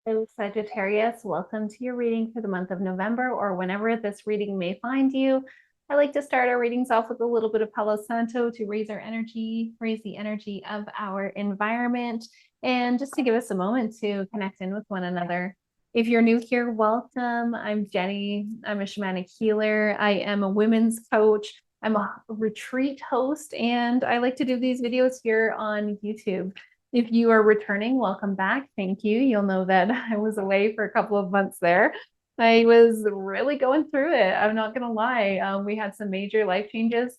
Hello, Sagittarius. Welcome to your reading for the month of November, or whenever this reading may find you. I like to start our readings off with a little bit of Palo Santo to raise our energy, raise the energy of our environment, and just to give us a moment to connect in with one another. If you're new here, welcome. I'm Jenny. I'm a shamanic healer. I am a women's coach. I'm a retreat host, and I like to do these videos here on YouTube. If you are returning, welcome back. Thank you. You'll know that I was away for a couple of months there. I was really going through it. I'm not going to lie. We had some major life changes.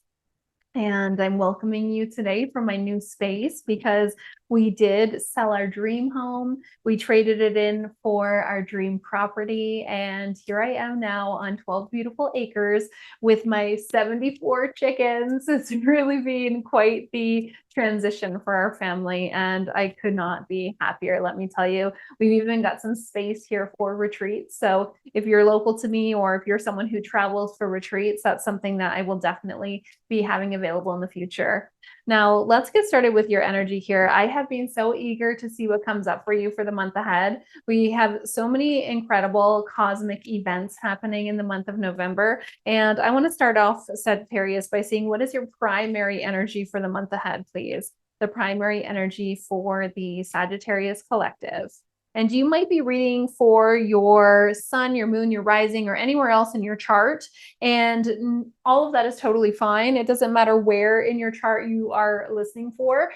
And I'm welcoming you today from my new space because we did sell our dream home. We traded it in for our dream property. And here I am now on 12 beautiful acres with my 74 chickens. It's really been quite the transition for our family. And I could not be happier, let me tell you. We've even got some space here for retreats. So if you're local to me or if you're someone who travels for retreats, that's something that I will definitely be having available in the future. Now, let's get started with your energy here. I have been so eager to see what comes up for you for the month ahead. We have so many incredible cosmic events happening in the month of November. And I want to start off, Sagittarius, by seeing what is your primary energy for the month ahead, please? The primary energy for the Sagittarius collective. And you might be reading for your sun, your moon, your rising, or anywhere else in your chart. And all of that is totally fine. It doesn't matter where in your chart you are listening for.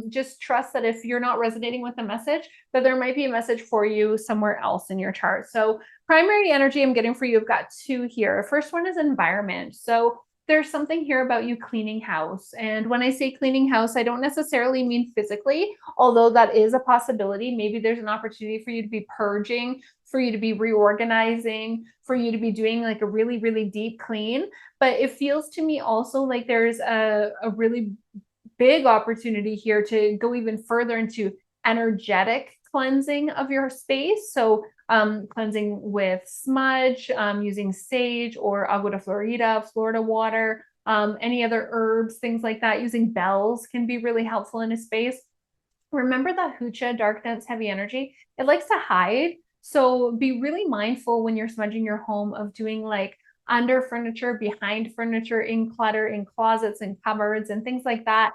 Just trust that if you're not resonating with the message, that there might be a message for you somewhere else in your chart. So primary energy I'm getting for you, I've got two here. First one is environment. So there's something here about you cleaning house. And when I say cleaning house, I don't necessarily mean physically, although that is a possibility. Maybe there's an opportunity for you to be purging, for you to be reorganizing, for you to be doing like a really, really deep clean. But it feels to me also like there's a really big opportunity here to go even further into energetic cleansing of your space. So cleansing with smudge, using sage or agua de Florida, Florida water, any other herbs, things like that. Using bells can be really helpful in a space. Remember that hucha, dark, dense, heavy energy, it likes to hide. So be really mindful when you're smudging your home of doing like under furniture, behind furniture, in clutter, in closets and cupboards and things like that.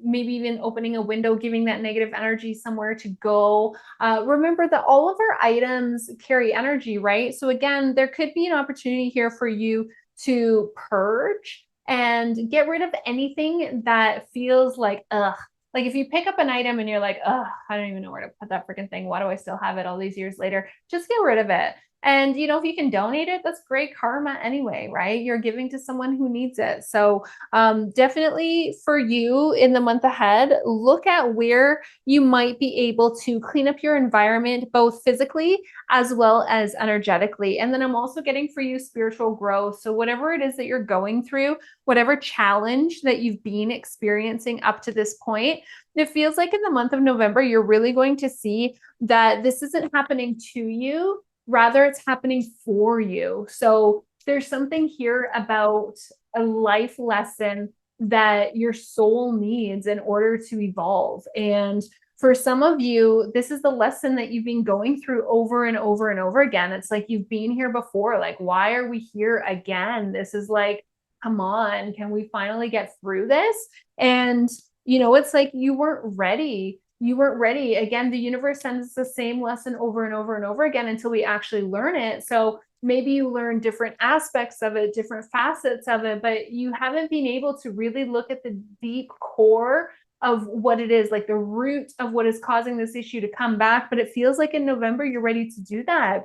Maybe even opening a window, giving that negative energy somewhere to go. Remember that all of our items carry energy, right? So again, there could be an opportunity here for you to purge and get rid of anything that feels like, ugh. Like if you pick up an item and you're like, oh, I don't even know where to put that freaking thing. Why do I still have it all these years later? Just get rid of it. And, if you can donate it, that's great karma anyway, right? You're giving to someone who needs it. So definitely for you in the month ahead, look at where you might be able to clean up your environment, both physically as well as energetically. And then I'm also getting for you spiritual growth. So whatever it is that you're going through, whatever challenge that you've been experiencing up to this point, it feels like in the month of November, you're really going to see that this isn't happening to you. Rather, it's happening for you. So there's something here about a life lesson that your soul needs in order to evolve. And for some of you, this is the lesson that you've been going through over and over and over again. It's like you've been here before. Like, why are we here again? This is like, come on, can we finally get through this? And, it's like you weren't ready. You weren't ready. Again, the universe sends us the same lesson over and over and over again until we actually learn it. So maybe you learn different aspects of it, different facets of it, but you haven't been able to really look at the deep core of what it is, like the root of what is causing this issue to come back. But it feels like in November, you're ready to do that.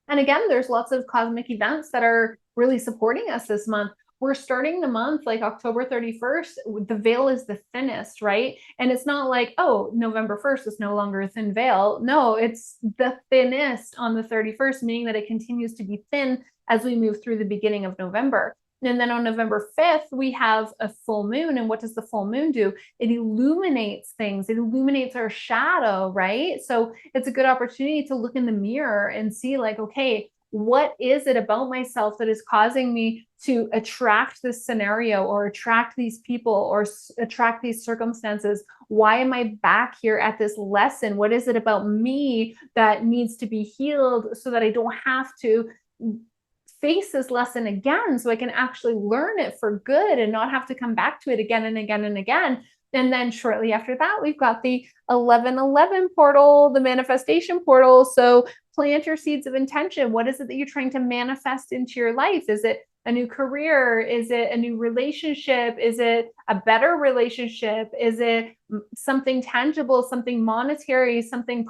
And again, there's lots of cosmic events that are really supporting us this month. We're starting the month like October 31st. The veil is the thinnest, right? And it's not like, oh, November 1st is no longer a thin veil. No, it's the thinnest on the 31st, meaning that it continues to be thin as we move through the beginning of November. And then on November 5th, we have a full moon. And what does the full moon do? It illuminates things. It illuminates our shadow, right? So it's a good opportunity to look in the mirror and see like, okay, what is it about myself that is causing me to attract this scenario or attract these people or attract these circumstances? Why am I back here at this lesson? What is it about me that needs to be healed so that I don't have to face this lesson again, so I can actually learn it for good and not have to come back to it again and again and again? And then shortly after that, we've got the 1111 portal, the manifestation portal. So plant your seeds of intention. What is it that you're trying to manifest into your life? Is it a new career? Is it a new relationship? Is it a better relationship? Is it something tangible, something monetary, something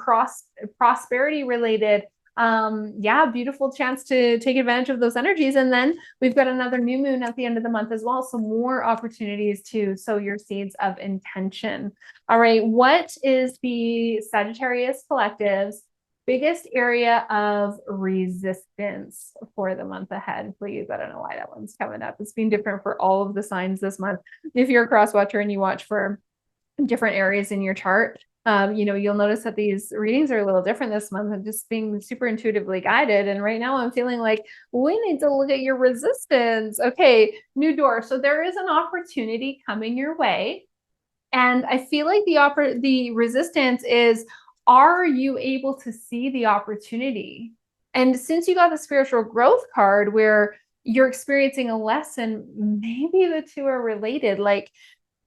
prosperity related? Yeah, beautiful chance to take advantage of those energies. And then we've got another new moon at the end of the month as well. So more opportunities to sow your seeds of intention. All right. What is the Sagittarius Collective's biggest area of resistance for the month ahead? Please. I don't know why that one's coming up. It's been different for all of the signs this month. If you're a cross watcher and you watch for different areas in your chart, you'll notice that these readings are a little different this month. I'm just being super intuitively guided. And right now I'm feeling like we need to look at your resistance. Okay, new door. So there is an opportunity coming your way. And I feel like the resistance is, are you able to see the opportunity? And since you got the spiritual growth card where you're experiencing a lesson, maybe the two are related. Like,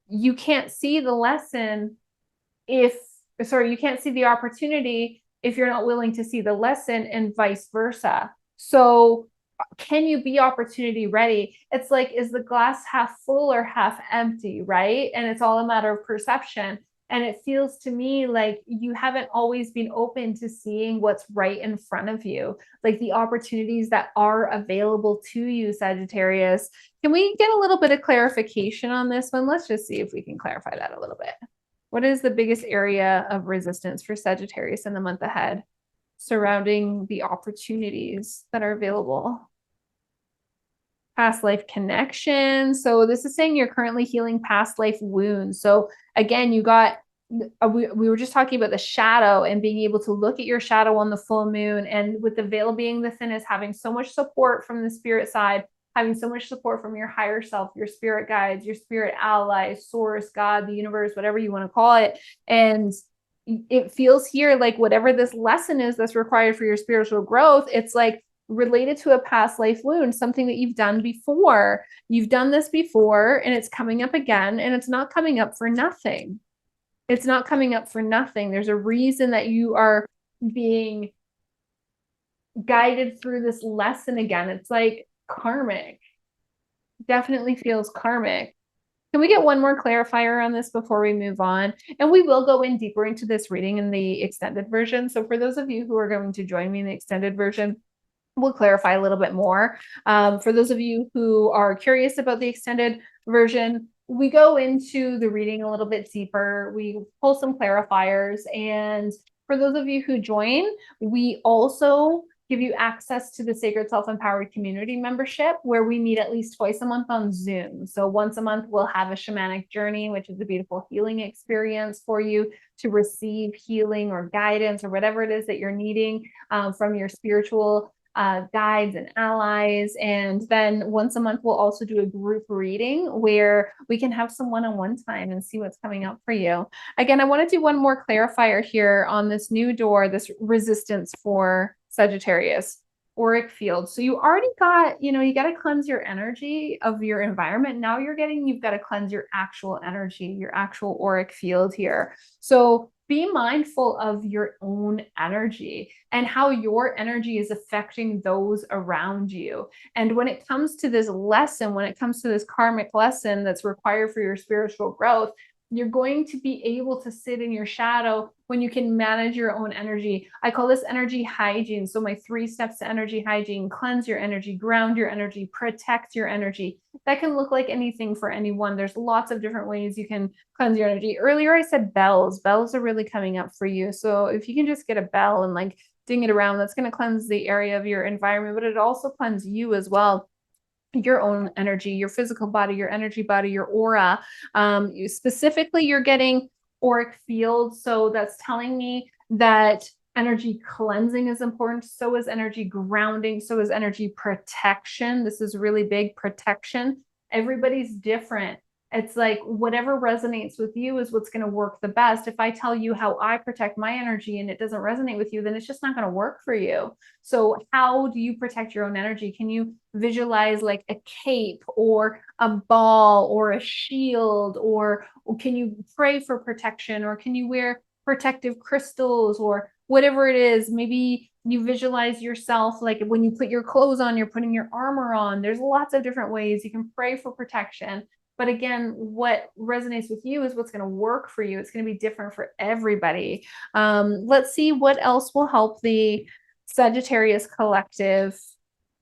you can't see the lesson you can't see the opportunity if you're not willing to see the lesson, and vice versa. So can you be opportunity ready? It's like, is the glass half full or half empty, right? And it's all a matter of perception. And it feels to me like you haven't always been open to seeing what's right in front of you, like the opportunities that are available to you, Sagittarius. Can we get a little bit of clarification on this one? Let's just see if we can clarify that a little bit. What is the biggest area of resistance for Sagittarius in the month ahead surrounding the opportunities that are available? Past life connection. So this is saying you're currently healing past life wounds. So again, you got, we were just talking about the shadow and being able to look at your shadow on the full moon, and with the veil being the thinnest, having so much support from the spirit side, having so much support from your higher self, your spirit guides, your spirit allies, source, God, the universe, whatever you want to call it. And it feels here like whatever this lesson is that's required for your spiritual growth, it's like related to a past life wound, something that you've done before. You've done this before and it's coming up again, and it's not coming up for nothing. It's not coming up for nothing. There's a reason that you are being guided through this lesson again. It's like karmic. Definitely feels karmic. Can we get one more clarifier on this before we move on? And we will go in deeper into this reading in the extended version. So for those of you who are going to join me in the extended version, we'll clarify a little bit more. For those of you who are curious about the extended version, we go into the reading a little bit deeper. We pull some clarifiers. And for those of you who join, we also give you access to the Sacred Self-Empowered Community membership, where we meet at least twice a month on Zoom. So once a month, we'll have a shamanic journey, which is a beautiful healing experience for you to receive healing or guidance or whatever it is that you're needing from your spiritual guides and allies. And then once a month, we'll also do a group reading where we can have some one-on-one time and see what's coming up for you. Again, I want to do one more clarifier here on this new door, this resistance for Sagittarius, auric field. So you already got, you got to cleanse your energy of your environment. Now you've got to cleanse your actual energy, your actual auric field here. So be mindful of your own energy and how your energy is affecting those around you. And when it comes to this lesson, when it comes to this karmic lesson that's required for your spiritual growth, you're going to be able to sit in your shadow when you can manage your own energy. I call this energy hygiene. So my 3 steps to energy hygiene: cleanse your energy, ground your energy, protect your energy. That can look like anything for anyone. There's lots of different ways you can cleanse your energy. Earlier, I said bells. Bells are really coming up for you. So if you can just get a bell and like ding it around, that's going to cleanse the area of your environment, but it also cleanses you as well. Your own energy, your physical body, your energy body, your aura. Specifically, you're getting auric field. So that's telling me that energy cleansing is important. So is energy grounding. So is energy protection. This is really big, protection. Everybody's different. It's like whatever resonates with you is what's going to work the best. If I tell you how I protect my energy and it doesn't resonate with you, then it's just not going to work for you. So how do you protect your own energy? Can you visualize like a cape or a ball or a shield, or can you pray for protection, or can you wear protective crystals, or whatever it is? Maybe you visualize yourself like when you put your clothes on, you're putting your armor on. There's lots of different ways you can pray for protection. But again, what resonates with you is what's going to work for you. It's going to be different for everybody. Let's see what else will help the Sagittarius collective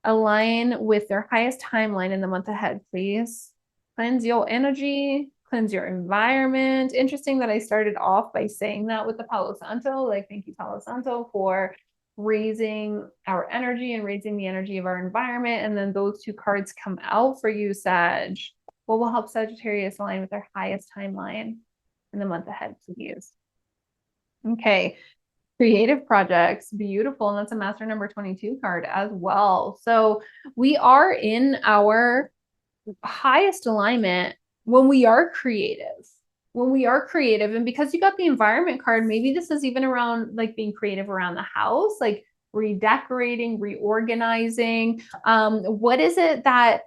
align with their highest timeline in the month ahead, please. Cleanse your energy, cleanse your environment. Interesting that I started off by saying that with the Palo Santo. Like, thank you, Palo Santo, for raising our energy and raising the energy of our environment. And then those two cards come out for you, Sag. What will help Sagittarius align with their highest timeline in the month ahead, please? Okay. Creative projects, beautiful. And that's a master number 22 card as well. So we are in our highest alignment when we are creative. When we are creative, and because you got the environment card, maybe this is even around like being creative around the house, like redecorating, reorganizing. What is it that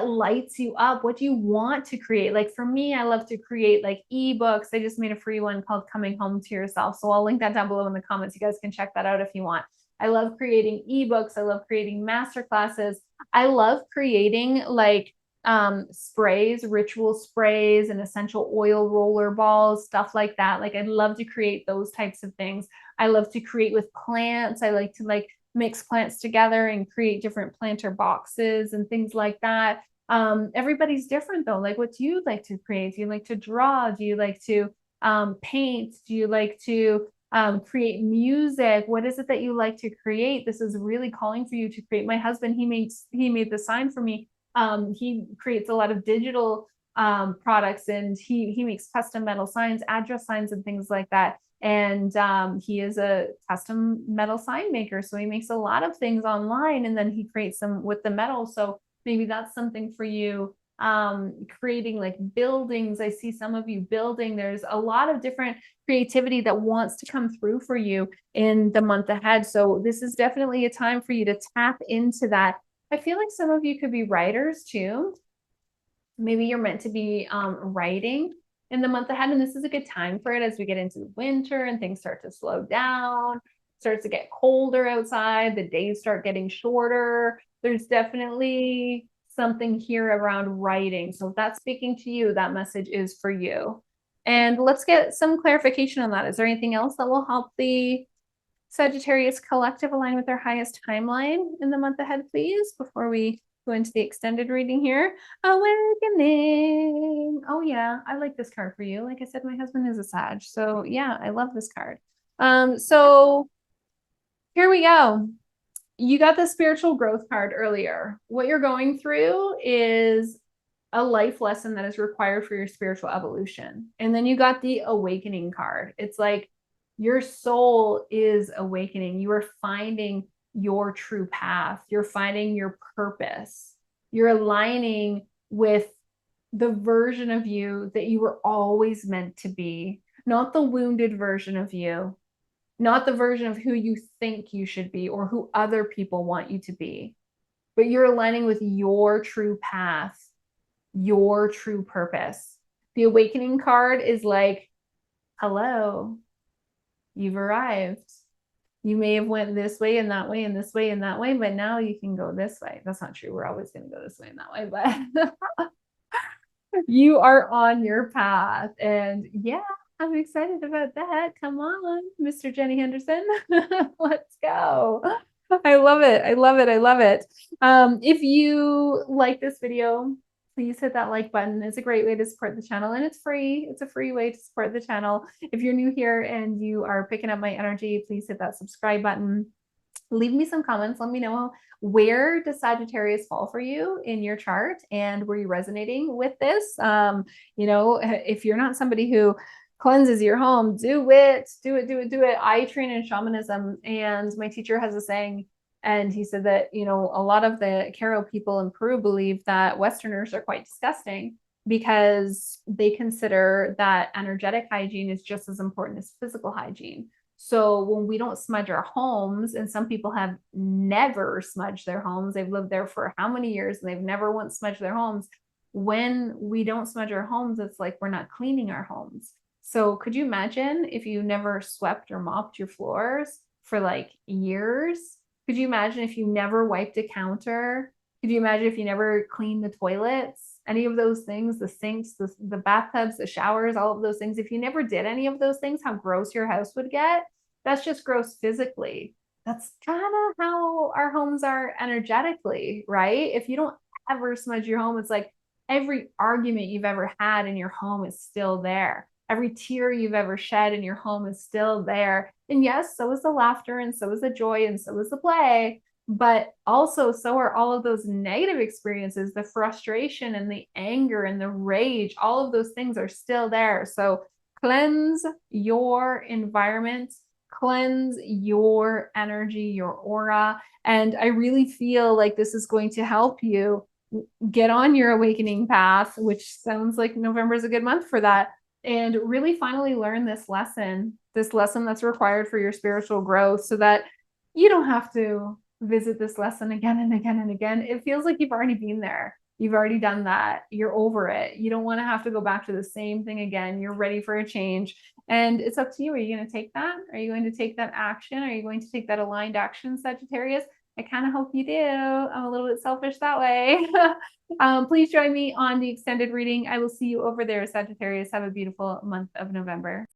lights you up? What do you want to create? Like for me, I love to create like ebooks. I just made a free one called Coming Home to Yourself. So I'll link that down below in the comments. You guys can check that out if you want. I love creating ebooks. I love creating masterclasses. I love creating like sprays, ritual sprays, and essential oil roller balls, stuff like that. Like I'd love to create those types of things. I love to create with plants. I like to mix plants together and create different planter boxes and things like that. Everybody's different though. Like, what do you like to create? Do you like to draw? Do you like to paint? Do you like to create music? What is it that you like to create? This is really calling for you to create. My husband, he made the sign for me. He creates a lot of digital products, and he makes custom metal signs, address signs, and things like that. And he is a custom metal sign maker. So he makes a lot of things online, and then he creates them with the metal. So maybe that's something for you. Creating like buildings. I see some of you building. There's a lot of different creativity that wants to come through for you in the month ahead. So this is definitely a time for you to tap into that. I feel like some of you could be writers too. Maybe you're meant to be writing in the month ahead, and this is a good time for it as we get into the winter and things start to slow down, starts to get colder outside, the days start getting shorter. There's definitely something here around writing. So if that's speaking to you, that message is for you. And let's get some clarification on that. Is there anything else that will help the Sagittarius collective align with their highest timeline in the month ahead, please, before we go into the extended reading here? Awakening. Oh yeah, I like this card for you. Like I said, my husband is a Sag. So yeah, I love this card. So here we go. You got the spiritual growth card earlier. What you're going through is a life lesson that is required for your spiritual evolution. And then you got the awakening card. It's like your soul is awakening. You are finding your true path. You're finding your purpose. You're aligning with the version of you that you were always meant to be, not the wounded version of you, not the version of who you think you should be or who other people want you to be, but you're aligning with your true path, your true purpose. The awakening card is like, hello, you've arrived. You may have went this way and that way and this way and that way, but now you can go this way. That's not true. We're always going to go this way and that way, but you are on your path. And yeah, I'm excited about that. Come on, Mr. Jenny Henderson. Let's go. I love it. I love it. I love it. If you like this video, please hit that like button. It's a great way to support the channel, and it's free. It's a free way to support the channel. If you're new here and you are picking up my energy, please hit that subscribe button. Leave me some comments. Let me know, where does Sagittarius fall for you in your chart, and were you resonating with this? You know, if you're not somebody who cleanses your home. Do it, do it, do it, do it. I train in shamanism, and my teacher has a saying, and he said that, you know, a lot of the Caro people in Peru believe that Westerners are quite disgusting because they consider that energetic hygiene is just as important as physical hygiene. So when we don't smudge our homes, and some people have never smudged their homes, they've lived there for how many years and they've never once smudged their homes. When we don't smudge our homes, it's like we're not cleaning our homes. So could you imagine if you never swept or mopped your floors for like years? Could you imagine if you never wiped a counter? Could you imagine if you never cleaned the toilets? Any of those things, the sinks, the bathtubs, the showers, all of those things. If you never did any of those things, how gross your house would get. That's just gross physically. That's kind of how our homes are energetically, right? If you don't ever smudge your home, it's like every argument you've ever had in your home is still there. Every tear you've ever shed in your home is still there. And yes, so is the laughter, and so is the joy, and so is the play. But also, so are all of those negative experiences, the frustration and the anger and the rage. All of those things are still there. So cleanse your environment, cleanse your energy, your aura. And I really feel like this is going to help you get on your awakening path, which sounds like November is a good month for that, and really finally learn this lesson that's required for your spiritual growth, so that you don't have to visit this lesson again and again and again. It feels like you've already been there. You've already done that. You're over it. You don't want to have to go back to the same thing again. You're ready for a change. And it's up to you. Are you going to take that? Are you going to take that action? Are you going to take that aligned action, Sagittarius? I kind of hope you do. I'm a little bit selfish that way. Please join me on the extended reading. I will see you over there, Sagittarius. Have a beautiful month of November.